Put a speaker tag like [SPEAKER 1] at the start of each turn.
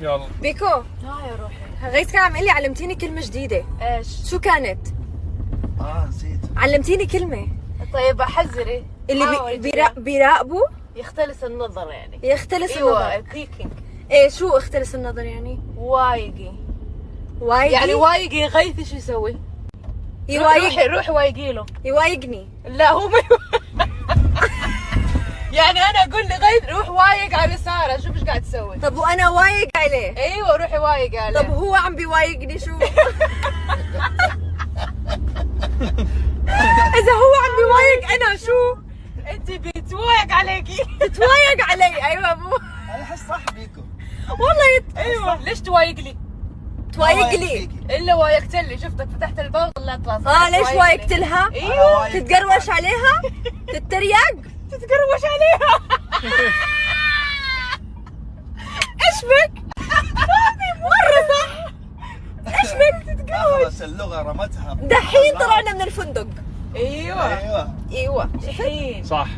[SPEAKER 1] يلا
[SPEAKER 2] بيكو،
[SPEAKER 3] ها يا روحي.
[SPEAKER 2] غيث كان عم يقول لي علمتيني كلمة جديدة.
[SPEAKER 3] ايش؟
[SPEAKER 2] شو كانت؟
[SPEAKER 4] نسيت.
[SPEAKER 2] علمتيني كلمة
[SPEAKER 3] طيب احذري.
[SPEAKER 2] اللي بيراقبوا
[SPEAKER 3] يختلس النظر يعني.
[SPEAKER 2] يختلس
[SPEAKER 3] ايوه
[SPEAKER 2] النظر.
[SPEAKER 3] بيكينج.
[SPEAKER 2] ايه شو اختلس النظر يعني؟
[SPEAKER 3] وايقي.
[SPEAKER 2] وايقي
[SPEAKER 3] يعني وايقي غيث شو يسوي؟
[SPEAKER 2] يوايق
[SPEAKER 3] روحي وايقي له.
[SPEAKER 2] يوايقني.
[SPEAKER 3] لا هو ما يعني انا اقول لغيث روح وايق على ساره، شوف ايش قاعد تسوي.
[SPEAKER 2] طب وانا وايق عليه.
[SPEAKER 3] ايوه روحي وايق عليه.
[SPEAKER 2] طب هو عم بيوايقني شو؟ اذا هو عم بيوايق انا شو؟
[SPEAKER 3] انت بيتوايق عليكي.
[SPEAKER 2] تتوايق علي. ايوه مو
[SPEAKER 4] انا احس صح بيكو.
[SPEAKER 2] والله
[SPEAKER 3] ايوه ليش توايق لي؟
[SPEAKER 2] توايق لي.
[SPEAKER 3] الا وايقت لي، شفتك فتحت الباب طلعت راسك.
[SPEAKER 2] ليش وايقت لها؟
[SPEAKER 3] ايوه
[SPEAKER 2] تتقروش عليها؟ تتريق؟
[SPEAKER 3] تتقروش عليها.
[SPEAKER 2] ايش بك؟ مرة صح. ايش بك تتقروش؟
[SPEAKER 4] خلص اللغة رمتها.
[SPEAKER 2] دحين طلعنا من الفندق.
[SPEAKER 3] ايوه
[SPEAKER 4] ايوه
[SPEAKER 2] ايوه
[SPEAKER 3] دحين
[SPEAKER 1] صح.